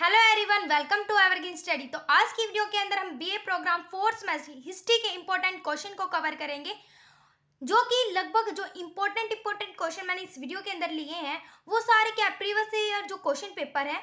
Hello everyone, welcome to evergreen study. तो आज की वीडियो के अंदर हम BA programme fourth semester history के इंपॉर्टेंट क्वेश्चन को कवर करेंगे, जो कि लगभग जो इंपॉर्टेंट क्वेश्चन मैंने इस वीडियो के अंदर लिए हैं वो सारे क्या प्रीवियस ईयर जो क्वेश्चन पेपर है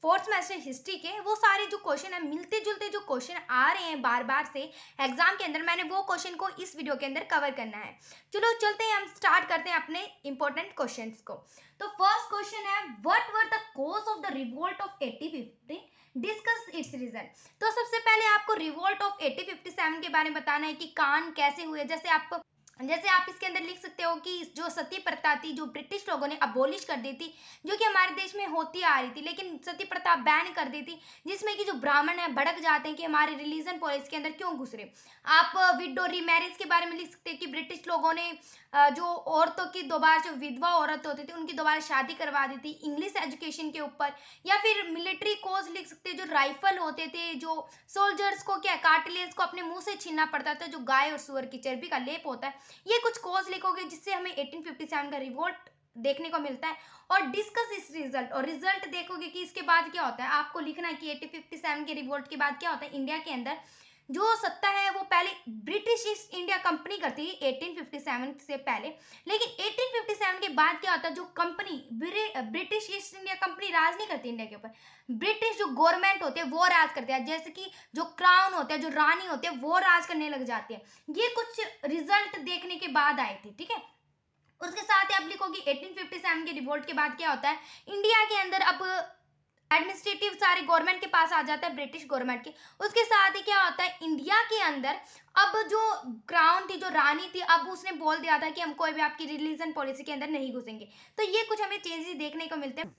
फोर्थ सेमेस्टर हिस्ट्री के, वो सारे जो क्वेश्चन है मिलते जुलते जो क्वेश्चन आ रहे हैं बार बार से एग्जाम के अंदर, मैंने वो क्वेश्चन को इस वीडियो के अंदर कवर करना है। चलो चलते हैं, हम स्टार्ट करते हैं अपने इंपॉर्टेंट क्वेश्चंस को। तो फर्स्ट क्वेश्चन है, what were the cause of the revolt of 1850, discuss its reason. तो सबसे पहले आपको रिवोल्ट ऑफ 1857 के बारे में बताना है कि कांड कैसे हुए। जैसे आप इसके अंदर लिख सकते हो कि जो सती प्रथा थी, जो ब्रिटिश लोगों ने अबोलिश कर दी थी, जो कि हमारे देश में होती आ रही थी, लेकिन सती प्रथा बैन कर दी थी, जिसमें कि जो ब्राह्मण है भड़क जाते हैं कि हमारे रिलीजन पॉलिसी के अंदर क्यों घुस रहे। आप विडो रीमैरिज के बारे में लिख सकते हैं कि ब्रिटिश लोगों ने जो औरतों की दोबारा, जो विधवा औरत होती थी उनकी दोबारा शादी करवा दी थी इंग्लिश एजुकेशन के ऊपर। या फिर मिलिट्री कोज लिख सकते हैं, जो राइफल होते थे, जो सोल्जर्स को क्या कार्टिलेज को अपने मुंह से छीनना पड़ता था, जो गाय और सुअर की चर्बी का लेप होता है। ये कुछ कॉज लिखोगे जिससे हमें 1857 का रिवोल्ट देखने को मिलता है। और डिस्कस इस रिजल्ट, और रिजल्ट देखोगे कि इसके बाद क्या होता है। आपको लिखना है कि 1857 के रिवोल्ट के बाद क्या होता है। इंडिया के अंदर जो सत्ता है वो पहले ब्रिटिश ईस्ट इंडिया कंपनी करती है 1857 से पहले, लेकिन 1857 के बाद क्या होता है, जो company British East India company राज नहीं करती इंडिया के ऊपर, ब्रिटिश जो गवर्नमेंट होते हैं वो राज करते हैं। जैसे कि जो क्राउन होते हैं, जो रानी होते हैं, वो राज करने लग जाते हैं। ये कुछ रिजल्ट देखने के बाद आए थे, ठीक है। उसके साथ ही आप लिखोगे 1857 के रिवोल्ट के बाद क्या होता है, इंडिया के अंदर अब एडमिनिस्ट्रेटिव सारे गवर्नमेंट के पास आ जाता है, ब्रिटिश गवर्नमेंट के। उसके साथ ही क्या होता है, इंडिया के अंदर अब जो क्राउन थी, जो रानी थी, अब उसने बोल दिया था कि हम कोई भी आपकी रिलीजन पॉलिसी के अंदर नहीं घुसेंगे। तो ये कुछ हमें चेंजेस देखने को मिलते हैं।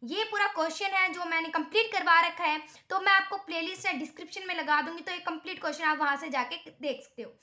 ये पूरा क्वेश्चन है जो मैंने कंप्लीट करवा रखा है, तो मैं आपको प्लेलिस्ट है डिस्क्रिप्शन में लगा दूंगी, तो ये कंप्लीट क्वेश्चन आप वहां से जाके देख सकते हो।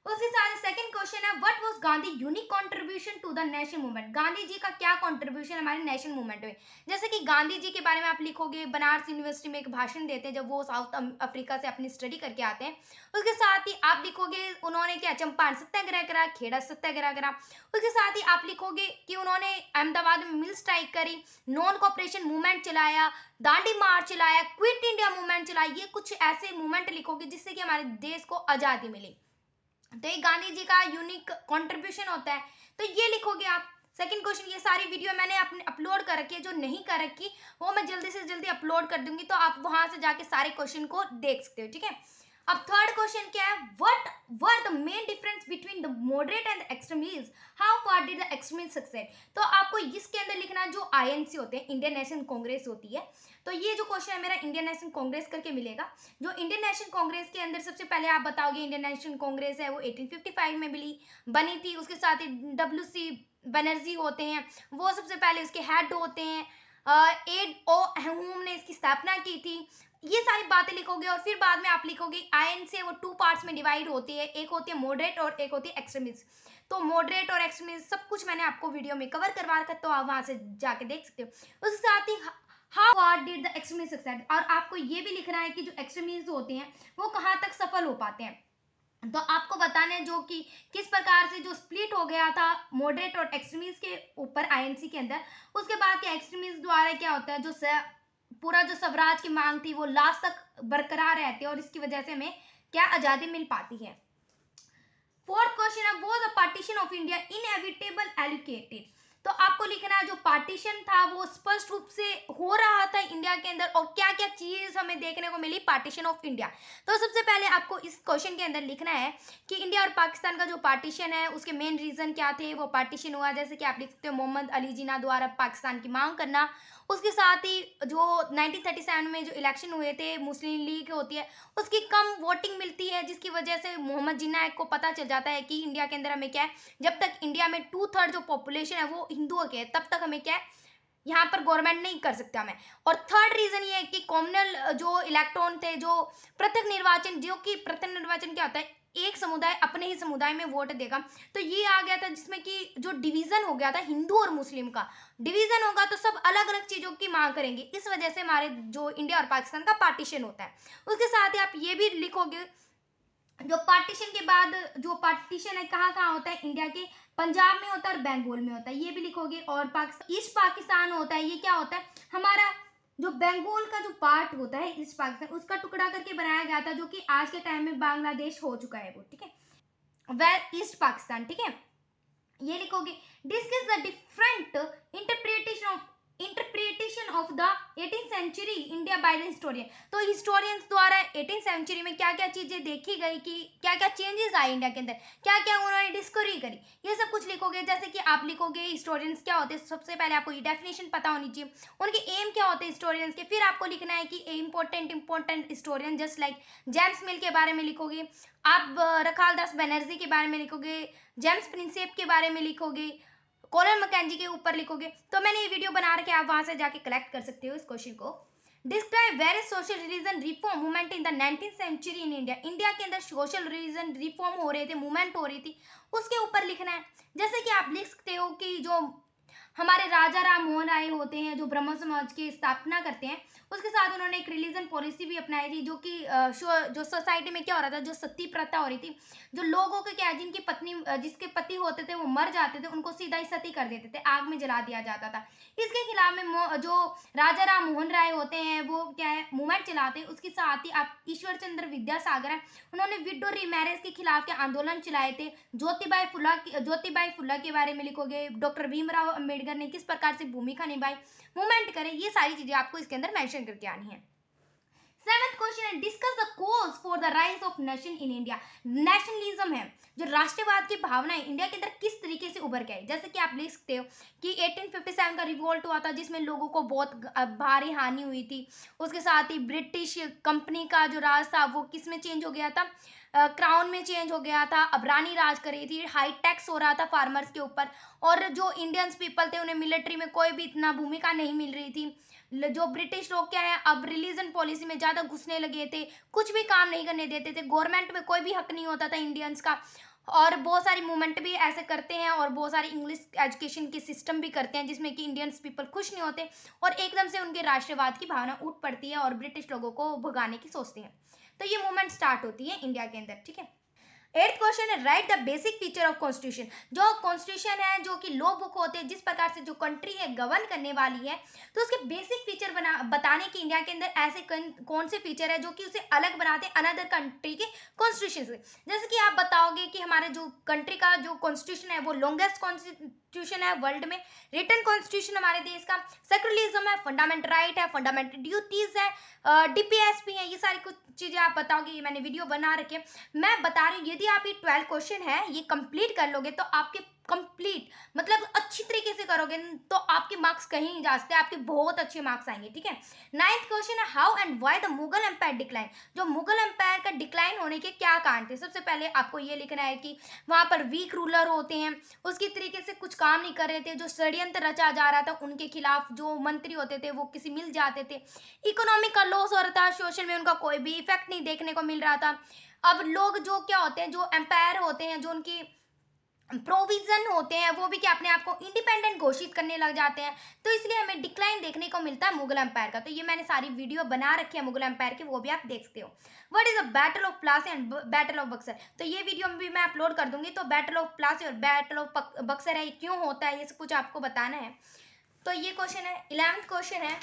उसके साथ सेकंड क्वेश्चन है, what was Gandhi unique contribution to the national movement. Gandhi ji का क्या कंट्रीब्यूशन हमारे नेशनल मूवमेंट में। जैसे कि गांधी जी के बारे में आप लिखोगे, बनारस यूनिवर्सिटी में एक भाषण देते हैं जब वो साउथ अफ्रीका से अपनी स्टडी करके आते हैं। उसके साथ ही आप लिखोगे उन्होंने क्या चंपारण सत्याग्रह करा, खेड़ा सत्याग्रह करा। उसके साथ ही आप लिखोगे कि उन्होंने अहमदाबाद में मिल स्ट्राइक करी, नॉन कॉपरेशन मूवमेंट चलाया, दांडी मार्च चलाया, क्विट इंडिया मूवमेंट चलाया। ये कुछ ऐसे मूवमेंट लिखोगे जिससे कि हमारे देश को आजादी मिली। तो ये गांधी जी का यूनिक कंट्रीब्यूशन होता है, तो ये लिखोगे आप। सेकंड क्वेश्चन, ये सारी वीडियो मैंने अपने अपलोड कर रखी है, जो नहीं कर रखी वो मैं जल्दी से जल्दी अपलोड कर दूंगी, तो आप वहां से जाके सारे क्वेश्चन को देख सकते हो, ठीक है। अब थर्ड क्वेश्चन क्या है, what were the main difference between the moderate and extremist, how far did the extremist succeed. तो आपको इसके अंदर लिखना है जो आईएनसी होते हैं, इंडियन नेशनल कांग्रेस होती है। तो ये जो क्वेश्चन है मेरा इंडियन नेशनल कांग्रेस करके मिलेगा। जो इंडियन नेशनल कांग्रेस के अंदर सबसे पहले आप बताओगे, इंडियन नेशनल कांग्रेस है वो 1855 में बनी थी। उसके साथ ही डब्ल्यू सी बनर्जी होते हैं, वो सबसे पहले उसके हेड होते हैं। एड ओ ह्यूम ने इसकी स्थापना की थी। ये सारी बातें लिखोगे और फिर बाद में आप लिखोगे आयन से वो टू पार्ट्स में डिवाइड होती है, एक होती है मॉडरेट और एक होती है एक्सट्रीमिस्ट। तो मॉडरेट और एक्सट्रीमिस्ट सब कुछ मैंने आपको वीडियो में कवर करवा रखा है, तो आप वहां से जाके देख सकते हो। उसके साथ ही how far did the extremist succeed, और आपको ये भी लिखना है कि जो एक्सट्रीमिस्ट होते हैं वो कहाँ तक सफल हो पाते हैं। तो आपको बताना है जो कि किस प्रकार से जो स्प्लिट हो गया था मॉडरेट और एक्सट्रीमिस्ट के ऊपर आईएनसी के अंदर। उसके बाद के एक्सट्रीमिस्ट द्वारा क्या होता है, जो पूरा जो स्वराज की मांग थी वो लास्ट तक बरकरार रहती है, और इसकी वजह से हमें क्या आजादी मिल पाती है। फोर्थ क्वेश्चन है, वो the partition of India inevitable allocated. तो आपको लिखना है जो पार्टीशन था वो स्पष्ट रूप से हो रहा था इंडिया के अंदर, और क्या क्या चीज हमें देखने को मिली पार्टीशन ऑफ इंडिया। तो सबसे पहले आपको इस क्वेश्चन के अंदर लिखना है कि इंडिया और पाकिस्तान का जो पार्टीशन है उसके मेन रीजन क्या थे, वो पार्टीशन हुआ। जैसे कि आप लिख सकते हो मोहम्मद अली जिन्ना द्वारा पाकिस्तान की मांग करना। उसके साथ ही जो 1937 में जो इलेक्शन हुए थे, मुस्लिम लीग होती है उसकी कम वोटिंग मिलती है, जिसकी वजह से मोहम्मद जिन्ना को पता चल जाता है कि इंडिया के अंदर हमें क्या है, जब तक इंडिया में 2/3 जो पॉपुलेशन है वो हिंदुओं के है, तब तक हमें क्या है यहाँ पर गवर्नमेंट नहीं कर सकता मैं। और थर्ड रीजन ये है कि कॉमनल जो इलेक्ट्रॉन थे, जो पृथक निर्वाचन, जो कि पृथक निर्वाचन क्या होता है, एक समुदाय अपने ही समुदाय में वोट देगा। तो ये आ गया था जिसमें कि जो डिवीजन हो गया था हिंदू और मुस्लिम का, डिवीजन होगा तो सब अलग अलग चीजों की मांग करेंगे, इस वजह से हमारे जो इंडिया और पाकिस्तान का पार्टीशन होता है। उसके साथ ही आप ये भी लिखोगे जो पार्टीशन के बाद जो पार्टीशन है कहाँ कहाँ होता है, इंडिया के पंजाब में होता है और बंगाल में होता है, ये भी लिखोगे। और पाकिस्तान ईस्ट पाकिस्तान होता है, ये क्या होता है हमारा जो बंगाल का जो पार्ट होता है ईस्ट पाकिस्तान, उसका टुकड़ा करके बनाया गया था, जो कि आज के टाइम में बांग्लादेश हो चुका है वो, ठीक है, वेस्ट ईस्ट पाकिस्तान, ठीक है। ये लिखोगे, discuss the different interpretation of the 18th century India by the historian. तो हिस्टोरियंस द्वारा 18th सेंचुरी में क्या क्या चीजें देखी गई, कि क्या क्या चेंजेस आए इंडिया के अंदर, क्या क्या उन्होंने डिस्कवरी करी, ये सब कुछ लिखोगे। जैसे कि आप लिखोगे हिस्टोरियंस क्या होते हैं, सबसे पहले आपको ये डेफिनेशन पता होनी चाहिए, उनके एम क्या होते हैं हिस्टोरियंस के। फिर आपको लिखना है कि important historian, just like James मिल के बारे में लिखोगे, आप रखाल दास बनर्जी के बारे में लिखोगे, जेम्स प्रिंसेप के बारे में लिखोगे, कॉलर मैकेंजी के ऊपर लिखोगे। तो मैंने ये वीडियो बना रखे, आप वहां से जाके कलेक्ट कर सकते हो इस क्वेश्चन को। Describe various social religion reform movement in the 19th century in India. India के अंदर सोशल रिलीजन रिफॉर्म हो रहे थे, मूवमेंट हो रही थी, उसके ऊपर लिखना है। जैसे कि आप लिख सकते हो कि जो हमारे राजा राम मोहन राय होते हैं, जो ब्रह्म समाज की स्थापना करते हैं, उसके साथ उन्होंने एक रिलीजन पॉलिसी भी अपनाई थी, जो कि जो सोसाइटी में क्या हो रहा था, जो सती प्रथा हो रही थी, जो लोगों के क्या, जिनकी पत्नी जिसके पति होते थे वो मर जाते थे, उनको सीधा ही सती कर देते थे, आग में जला दिया जाता था। इसके खिलाफ में जो राजा राम मोहन राय होते हैं वो क्या है, मूवमेंट चलाते हैं। उसके साथ ही आप ईश्वर चंद्र विद्यासागर है, उन्होंने विडो रीमैरिज के खिलाफ के आंदोलन चलाए थे। ज्योतिबाई फुला के बारे में लिखोगे, डॉक्टर भीमराव अम्बेडकर ने किस प्रकार से भूमिका निभाई, मूवमेंट करे, ये सारी चीजें आपको इसके अंदर मेंशन करके आनी है। सेवेंथ क्वेश्चन है, discuss the cause for the rise of nation in India. Nationalism है, जो राष्ट्रवाद की भावना है, इंडिया के अंदर किस तरीके से उभर के आई। जैसे कि आप लिख सकते हो कि 1857 का रिवोल्ट हुआ था, जिसमें लोगों को बहुत भारी हानि हुई थी। उसके साथ ही ब्रिटिश कंपनी का जो राज था वो किस में चेंज हो गया था, क्राउन में चेंज हो गया था। अब रानी राज कर रही थी, हाई टैक्स हो रहा था फार्मर्स के ऊपर, और जो इंडियंस पीपल थे उन्हें मिलिट्री में कोई भी इतना भूमिका नहीं मिल रही थी। जो ब्रिटिश लोग क्या है, अब रिलीजन पॉलिसी में ज्यादा घुसने लगे थे, कुछ भी काम नहीं करने देते थे, गवर्नमेंट में कोई भी हक नहीं होता था इंडियंस का। और बहुत सारी मूवमेंट भी ऐसे करते हैं, और बहुत सारी इंग्लिश एजुकेशन के सिस्टम भी करते हैं, जिसमें कि इंडियंस पीपल खुश नहीं होते, और एकदम से उनके राष्ट्रवाद की भावना उठ पड़ती है और ब्रिटिश लोगों को भगाने की सोचते हैं। तो ये मूवमेंट स्टार्ट होती है इंडिया के अंदर, ठीक है। एट्थ क्वेश्चन है, right the basic feature of constitution. जो कॉन्स्टिट्यूशन है, जो कि लॉ बुक होते हैं, जिस प्रकार से जो कंट्री है गवर्न करने वाली है, तो उसके बेसिक फीचर बताने की इंडिया के अंदर ऐसे कौन से फीचर है जो कि उसे अलग बनाते हैं अनदर कंट्री के कॉन्स्टिट्यूशन से। जैसे कि आप बताओगे कि हमारे जो कंट्री का जो कॉन्स्टिट्यूशन है वो लॉन्गेस्ट कॉन्स्टिट्यूशन है वर्ल्ड में, रिटन कॉन्स्टिट्यूशन हमारे देश का, सेक्युलरिज्म है, फंडामेंटल राइट है, फंडामेंटल ड्यूटीज है, डीपीएसपी है, ये सारी कुछ चीजें आप बताओगे। ये मैंने वीडियो बना रखे, मैं बता रही हूँ, यदि आप ये 12 क्वेश्चन है ये कंप्लीट कर लोगे, तो आपके कंप्लीट मतलब अच्छी तरीके से करोगे, तो आपके मार्क्स कहीं नहीं जा सकते, आपके बहुत अच्छे मार्क्स आएंगे, ठीक है। नाइन्थ क्वेश्चन है, how and why the Mughal empire decline. जो मुगल एम्पायर का डिक्लाइन होने के क्या कारण थे। सबसे पहले आपको ये लिखना है कि वहां पर वीक रूलर होते हैं, उसकी तरीके से कुछ काम नहीं कर रहे थे, जो षड्यंत्र रचा जा रहा था उनके खिलाफ, जो मंत्री होते थे वो किसी मिल जाते थे, इकोनॉमिक का लॉस हो रहा था, सोशल में उनका कोई भी इफेक्ट नहीं देखने को मिल रहा था। अब लोग जो क्या होते हैं, जो एम्पायर होते हैं, जो उनकी प्रोविजन होते हैं, वो भी क्या अपने आप को इंडिपेंडेंट घोषित करने लग जाते हैं, तो इसलिए हमें डिक्लाइन देखने को मिलता है मुगल एम्पायर का। तो ये मैंने सारी वीडियो बना रखी है मुगल एम्पायर की, वो भी आप देख सकते हो। What is the battle of Plassey and battle of Buxar. तो ये वीडियो भी मैं अपलोड कर दूंगी। तो बैटल ऑफ प्लासी और बैटल ऑफ बक्सर है, क्यों होता है, ये सब कुछ आपको बताना है। तो ये क्वेश्चन है। 11th क्वेश्चन है,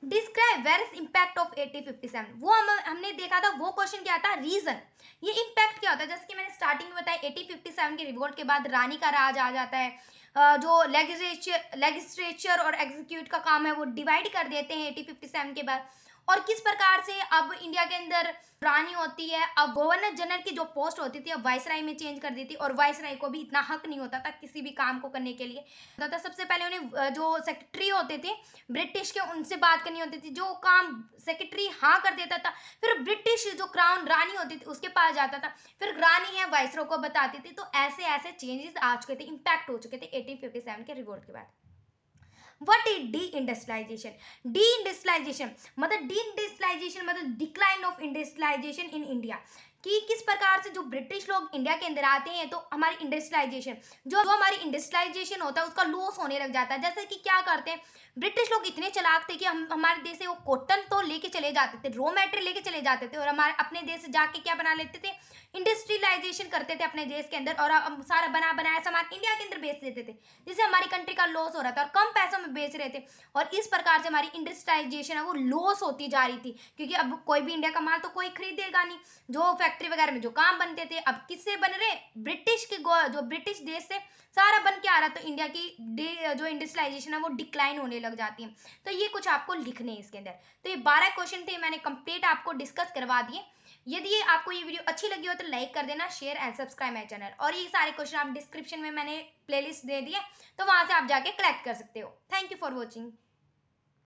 डिस्क्राइब वेरियस इंपैक्ट ऑफ 1857। वो हमने देखा था, वो क्वेश्चन क्या था, रीजन, ये इंपैक्ट क्या होता है। जैसे कि मैंने स्टार्टिंग में बताया, 1857 के रिवोल्ट के बाद रानी का राज आ जाता है, जो लेजिस्लेचर और एग्जीक्यूट का काम है वो डिवाइड कर देते हैं 1857 के बाद। और किस प्रकार से अब इंडिया के अंदर रानी होती है, अब गवर्नर जनरल की जो पोस्ट होती थी अब वाइसराय में चेंज कर दी थी, और वाइसराय को भी इतना हक नहीं होता था किसी भी काम को करने के लिए होता था। सबसे पहले उन्हें जो सेक्रेटरी होते थे ब्रिटिश के, उनसे बात करनी होती थी, जो काम सेक्रेटरी हाँ कर देता था, फिर ब्रिटिश जो क्राउन रानी होती थी उसके पास जाता था, फिर रानी है वाइसराय को बताती थी। तो ऐसे ऐसे चेंजेस आ चुके थे, इम्पैक्ट हो चुके थे 1857 के रिवोल्ट के बाद। What is deindustrialisation. Deindustrialisation मतलब decline of industrialisation in India, कि किस प्रकार से जो ब्रिटिश लोग इंडिया के अंदर आते हैं तो हमारी इंडस्ट्रियलाइजेशन जो हमारी इंडस्ट्रियलाइजेशन होता है उसका लॉस होने लग जाता है। जैसे कि क्या करते हैं, ब्रिटिश लोग इतने चालाक थे कि हम हमारे देश से वो कॉटन तो लेके चले जाते थे, रॉ मटेरियल लेके चले जाते थे और हमारे अपने देश से जाके क्या बना लेते थे, इंडस्ट्रियलाइजेशन करते थे अपने देश के अंदर और सारा बना बनाया सामान इंडिया के अंदर बेच देते थे, जिससे हमारी कंट्री का लॉस हो रहा था और कम पैसों में बेच रहे थे। और इस प्रकार से हमारी इंडस्ट्रियलाइजेशन है वो लॉस होती जा रही थी, क्योंकि अब कोई भी इंडिया का माल तो कोई खरीदेगा नहीं। जो फैक्ट्री वगैरह में जो काम बनते थे अब किससे बन रहे, ब्रिटिश के जो ब्रिटिश देश से सारा बन के आ रहा, तो इंडिया की जो इंडस्ट्रियलाइजेशन है वो डिक्लाइन होने लग जाती है। तो ये कुछ आपको लिखने हैं इसके अंदर। तो ये 12 क्वेश्चन थे, मैंने कंप्लीट आपको डिस्कस करवा दिए। यदि ये आपको ये वीडियो अच्छी लगी हो तो लाइक कर देना, share and subscribe my channel. और ये सारे क्वेश्चन आप डिस्क्रिप्शन में मैंने प्लेलिस्ट दे दिए, तो वहां से आप जाके कलेक्ट कर सकते हो। Thank you for watching.